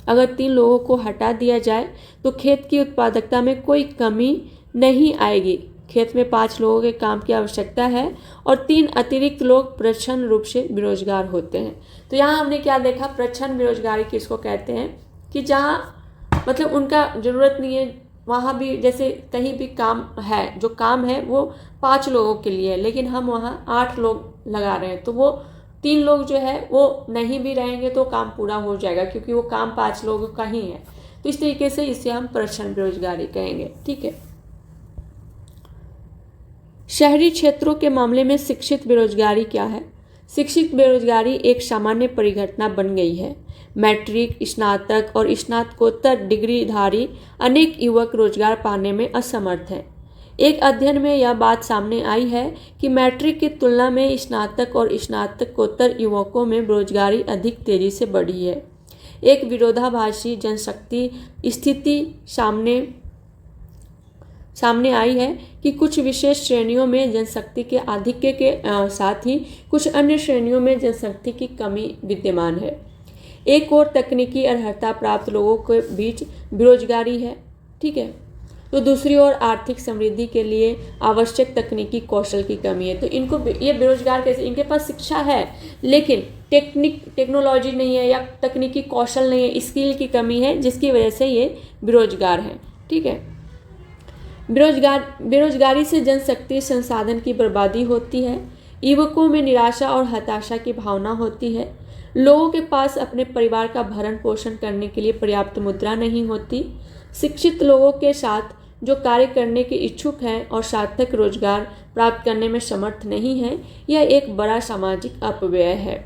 अगर 3 लोगों को हटा दिया जाए तो खेत की उत्पादकता में कोई कमी नहीं आएगी। खेत में 5 लोगों के काम की आवश्यकता है और 3 अतिरिक्त लोग प्रच्छन्न रूप से बेरोजगार होते हैं। तो यहाँ हमने क्या देखा? प्रच्छन्न बेरोजगारी किसको कहते हैं कि जहाँ मतलब उनका ज़रूरत नहीं है, वहाँ भी जैसे कहीं भी काम है, जो काम है वो 5 लोगों के लिए है, लेकिन हम वहाँ 8 लोग लगा रहे हैं, तो वो 3 लोग जो है वो नहीं भी रहेंगे तो काम पूरा हो जाएगा, क्योंकि वो काम 5 लोगों का ही है। तो इस तरीके से इसे हम प्रच्छन्न बेरोजगारी कहेंगे। ठीक है, शहरी क्षेत्रों के मामले में शिक्षित बेरोजगारी क्या है? शिक्षित बेरोजगारी एक सामान्य परिघटना बन गई है। मैट्रिक, स्नातक और स्नातकोत्तर डिग्रीधारी अनेक युवक रोजगार पाने में असमर्थ हैं। एक अध्ययन में यह बात सामने आई है कि मैट्रिक की तुलना में स्नातक और स्नातकोत्तर युवकों में बेरोजगारी अधिक तेजी से बढ़ी है। एक विरोधाभासी जनशक्ति स्थिति सामने आई है कि कुछ विशेष श्रेणियों में जनशक्ति के आधिक्य के साथ ही कुछ अन्य श्रेणियों में जनशक्ति की कमी विद्यमान है। एक और तकनीकी अर्हता प्राप्त लोगों के बीच बेरोजगारी है। ठीक है, तो दूसरी ओर आर्थिक समृद्धि के लिए आवश्यक तकनीकी कौशल की कमी है। तो इनको ये बेरोजगार कैसे? इनके पास शिक्षा है लेकिन टेक्नोलॉजी नहीं है या तकनीकी कौशल नहीं है, स्किल की कमी है, जिसकी वजह से ये बेरोजगार हैं। ठीक है, बेरोजगारी से जनशक्ति संसाधन की बर्बादी होती है। युवकों में निराशा और हताशा की भावना होती है। लोगों के पास अपने परिवार का भरण पोषण करने के लिए पर्याप्त मुद्रा नहीं होती। शिक्षित लोगों के साथ जो कार्य करने के इच्छुक हैं और सार्थक रोजगार प्राप्त करने में समर्थ नहीं हैं, यह एक बड़ा सामाजिक अपव्यय है।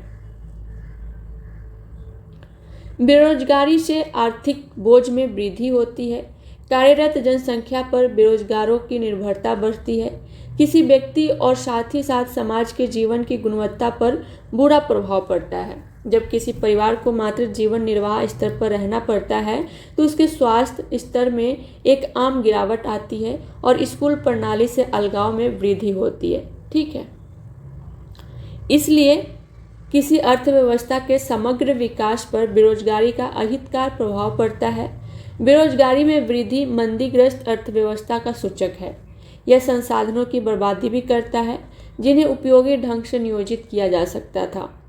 बेरोजगारी से आर्थिक बोझ में वृद्धि होती है। कार्यरत जनसंख्या पर बेरोजगारों की निर्भरता बढ़ती है। किसी व्यक्ति और साथ ही साथ समाज के जीवन की गुणवत्ता पर बुरा प्रभाव पड़ता है। जब किसी परिवार को मात्र जीवन निर्वाह स्तर पर रहना पड़ता है तो उसके स्वास्थ्य स्तर में एक आम गिरावट आती है और स्कूल प्रणाली से अलगाव में वृद्धि होती है। ठीक है, इसलिए किसी अर्थव्यवस्था के समग्र विकास पर बेरोजगारी का अहितकार प्रभाव पड़ता है। बेरोजगारी में वृद्धि मंदीग्रस्त अर्थव्यवस्था का सूचक है। यह संसाधनों की बर्बादी भी करता है जिन्हें उपयोगी ढंग से नियोजित किया जा सकता था।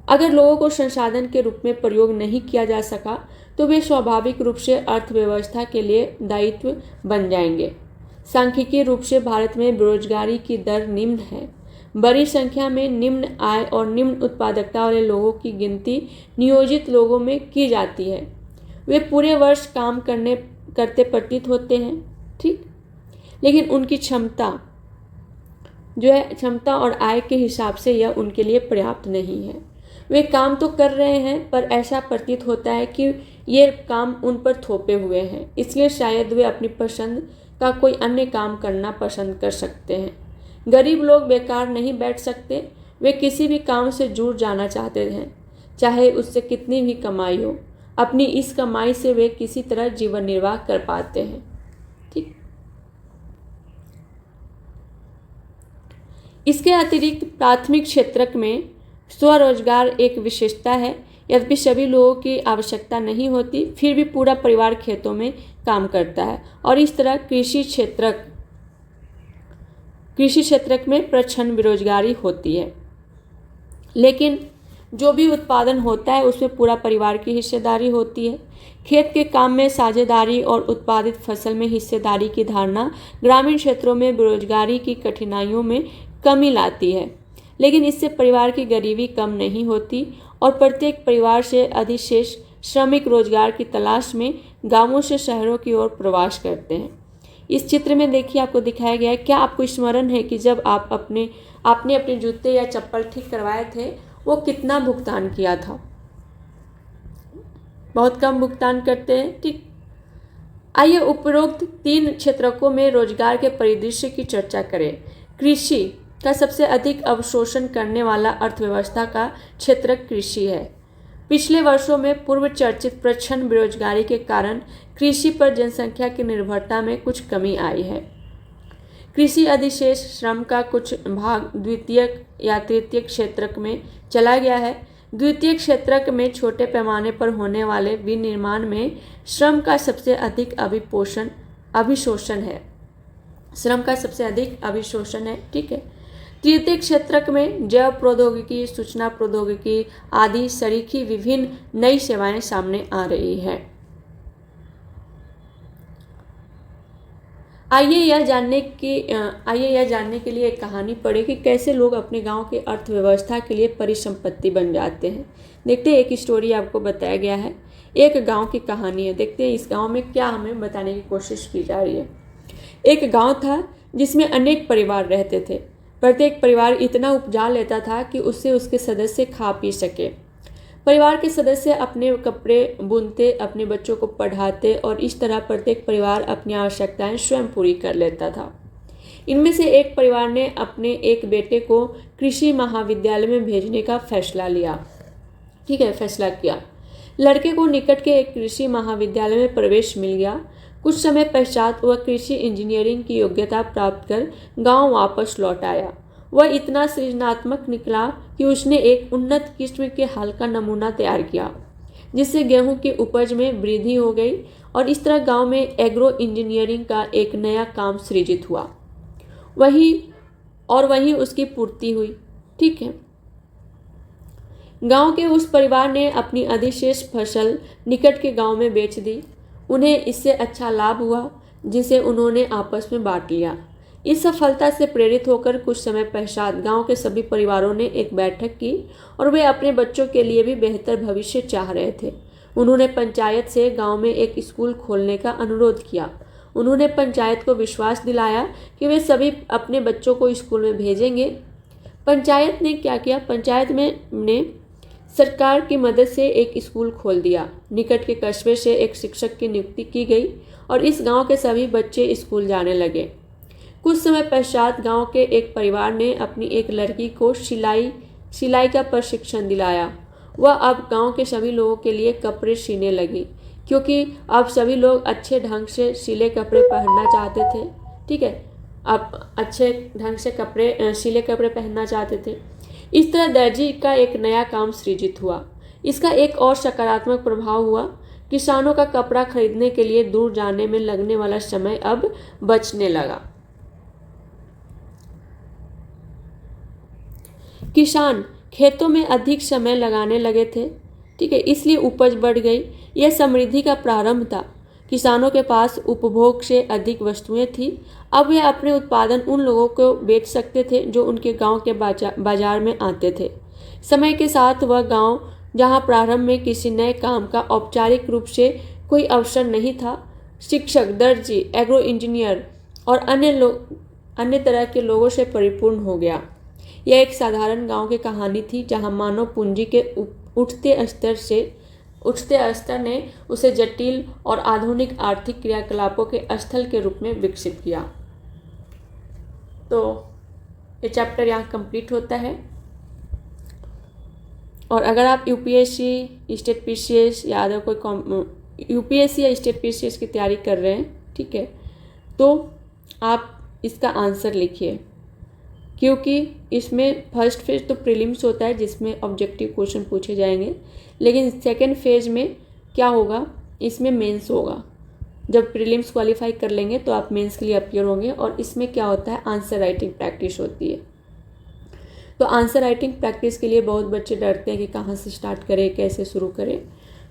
अगर लोगों को संसाधन के रूप में प्रयोग नहीं किया जा सका तो वे स्वाभाविक रूप से अर्थव्यवस्था के लिए दायित्व बन जाएंगे। सांख्यिकीय रूप से भारत में बेरोजगारी की दर निम्न है। बड़ी संख्या में निम्न आय और निम्न उत्पादकता वाले लोगों की गिनती नियोजित लोगों में की जाती है। वे पूरे वर्ष काम करते प्रतीत होते हैं। ठीक, लेकिन उनकी क्षमता और आय के हिसाब से यह उनके लिए पर्याप्त नहीं है। वे काम तो कर रहे हैं पर ऐसा प्रतीत होता है कि ये काम उन पर थोपे हुए हैं, इसलिए शायद वे अपनी पसंद का कोई अन्य काम करना पसंद कर सकते हैं। गरीब लोग बेकार नहीं बैठ सकते, वे किसी भी काम से जुड़ जाना चाहते हैं। चाहे उससे कितनी भी कमाई हो। अपनी इस कमाई से वे किसी तरह जीवन निर्वाह कर पाते हैं। ठीक। इसके अतिरिक्त प्राथमिक क्षेत्र में स्वरोजगार एक विशेषता है। यद्यपि सभी लोगों की आवश्यकता नहीं होती, फिर भी पूरा परिवार खेतों में काम करता है और इस तरह कृषि क्षेत्र में प्रच्छन्न बेरोजगारी होती है। लेकिन जो भी उत्पादन होता है उसमें पूरा परिवार की हिस्सेदारी होती है। खेत के काम में साझेदारी और उत्पादित फसल में हिस्सेदारी की धारणा ग्रामीण क्षेत्रों में बेरोजगारी की कठिनाइयों में कमी लाती है, लेकिन इससे परिवार की गरीबी कम नहीं होती और प्रत्येक परिवार से अधिशेष श्रमिक रोजगार की तलाश में गांवों से शहरों की ओर प्रवास करते हैं। इस चित्र में देखिए आपको दिखाया गया है। क्या आपको स्मरण है कि जब आपने अपने जूते या चप्पल ठीक करवाए थे वो कितना भुगतान किया था? बहुत कम भुगतान करते हैं। ठीक। आइए उपरोक्त 3 क्षेत्रों में रोजगार के परिदृश्य की चर्चा करें। कृषि का सबसे अधिक अवशोषण करने वाला अर्थव्यवस्था का क्षेत्र कृषि है। पिछले वर्षों में पूर्व चर्चित प्रच्छन्न बेरोजगारी के कारण कृषि पर जनसंख्या की निर्भरता में कुछ कमी आई है। कृषि अधिशेष श्रम का कुछ भाग द्वितीयक या तृतीयक क्षेत्र में चला गया है। द्वितीयक क्षेत्र में छोटे पैमाने पर होने वाले विनिर्माण में श्रम का सबसे अधिक अभिशोषण है। श्रम का सबसे अधिक अभिशोषण है। ठीक है। तृतीय क्षेत्र में जैव प्रौद्योगिकी, सूचना प्रौद्योगिकी आदि सरीखी विभिन्न नई सेवाएं सामने आ रही है। आइए यह जानने के लिए एक कहानी पढ़े कि कैसे लोग अपने गांव की अर्थव्यवस्था के लिए परिसंपत्ति बन जाते हैं। देखते हैं, एक स्टोरी आपको बताया गया है। एक गांव की कहानी है। देखते हैं इस गांव में क्या हमें बताने की कोशिश की जा रही है। एक गांव था जिसमें अनेक परिवार रहते थे। प्रत्येक परिवार इतना उपजा लेता था कि उससे उसके सदस्य खा पी सके। परिवार के सदस्य अपने कपड़े बुनते, अपने बच्चों को पढ़ाते और इस तरह प्रत्येक परिवार अपनी आवश्यकताएं स्वयं पूरी कर लेता था। इनमें से एक परिवार ने अपने एक बेटे को कृषि महाविद्यालय में भेजने का फैसला किया। लड़के को निकट के एक कृषि महाविद्यालय में प्रवेश मिल गया। कुछ समय पश्चात वह कृषि इंजीनियरिंग की योग्यता प्राप्त कर गांव वापस लौट आया। वह इतना सृजनात्मक निकला कि उसने एक उन्नत किस्म के हल का नमूना तैयार किया, जिससे गेहूं की उपज में वृद्धि हो गई और इस तरह गांव में एग्रो इंजीनियरिंग का एक नया काम सृजित हुआ। वहीं उसकी पूर्ति हुई। ठीक है। गांव के उस परिवार ने अपनी अधिशेष फसल निकट के गांव में बेच दी। उन्हें इससे अच्छा लाभ हुआ, जिसे उन्होंने आपस में बांट लिया। इस सफलता से प्रेरित होकर कुछ समय पश्चात गांव के सभी परिवारों ने एक बैठक की और वे अपने बच्चों के लिए भी बेहतर भविष्य चाह रहे थे। उन्होंने पंचायत से गांव में एक स्कूल खोलने का अनुरोध किया। उन्होंने पंचायत को विश्वास दिलाया कि वे सभी अपने बच्चों को स्कूल में भेजेंगे। पंचायत ने क्या किया? पंचायत ने सरकार की मदद से एक स्कूल खोल दिया। निकट के कस्बे से एक शिक्षक की नियुक्ति की गई और इस गांव के सभी बच्चे स्कूल जाने लगे। कुछ समय पश्चात गांव के एक परिवार ने अपनी एक लड़की को सिलाई का प्रशिक्षण दिलाया। वह अब गांव के सभी लोगों के लिए कपड़े सीने लगी, क्योंकि अब सभी लोग अच्छे ढंग से सिले कपड़े पहनना चाहते थे। ठीक है। अब अच्छे ढंग से सिले कपड़े पहनना चाहते थे। इस तरह दर्जी का एक नया काम सृजित हुआ। इसका एक और सकारात्मक प्रभाव हुआ। किसानों का कपड़ा खरीदने के लिए दूर जाने में लगने वाला समय अब बचने लगा। किसान खेतों में अधिक समय लगाने लगे थे। ठीक है। इसलिए उपज बढ़ गई। यह समृद्धि का प्रारंभ था। किसानों के पास उपभोग से अधिक वस्तुएं थी। अब वे अपने उत्पादन उन लोगों को बेच सकते थे जो उनके गांव के बाजार में आते थे। समय के साथ वह गांव, जहां प्रारंभ में किसी नए काम का औपचारिक रूप से कोई अवसर नहीं था, शिक्षक, दर्जी, एग्रो इंजीनियर और अन्य तरह के लोगों से परिपूर्ण हो गया। यह एक साधारण गांव की कहानी थी, जहां मानव पूंजी के उठते स्तर ने उसे जटिल और आधुनिक आर्थिक क्रियाकलापों के स्थल के रूप में विकसित किया। तो ये चैप्टर यहाँ कंप्लीट होता है। और अगर आप यूपीएससी, स्टेट पीसीएस या अदर कोई यूपीएससी या स्टेट पीसीएस की तैयारी कर रहे हैं, ठीक है, तो आप इसका आंसर लिखिए, क्योंकि इसमें फर्स्ट फेज तो प्रीलिम्स होता है जिसमें ऑब्जेक्टिव क्वेश्चन पूछे जाएंगे, लेकिन सेकेंड फेज में क्या होगा, इसमें मेंस होगा। जब प्रीलिम्स क्वालिफाई कर लेंगे तो आप मेंस के लिए अपीयर होंगे, और इसमें क्या होता है, आंसर राइटिंग प्रैक्टिस होती है। तो आंसर राइटिंग प्रैक्टिस के लिए बहुत बच्चे डरते हैं कि कहाँ से स्टार्ट करें, कैसे शुरू करें,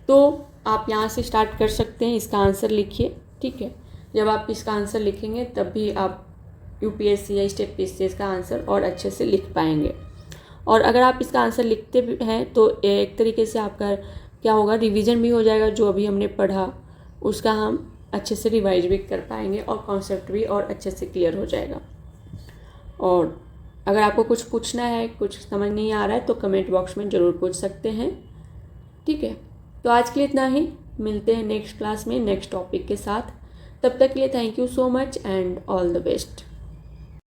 तो आप यहाँ से स्टार्ट कर सकते हैं। इसका आंसर लिखिए, ठीक है। जब आप इसका आंसर लिखेंगे तब भी आप यूपीएससी या स्टेट पीसीएस का आंसर और अच्छे से लिख पाएंगे। और अगर आप इसका आंसर लिखते भी हैं तो एक तरीके से आपका क्या होगा, रिवीजन भी हो जाएगा, जो अभी हमने पढ़ा उसका हम अच्छे से रिवाइज भी कर पाएंगे और कॉन्सेप्ट भी और अच्छे से क्लियर हो जाएगा। और अगर आपको कुछ पूछना है, कुछ समझ नहीं आ रहा है, तो कमेंट बॉक्स में ज़रूर पूछ सकते हैं, ठीक है। तो आज के लिए इतना ही, मिलते हैं नेक्स्ट क्लास में नेक्स्ट टॉपिक के साथ। तब तक के लिए thank you so much and all the best.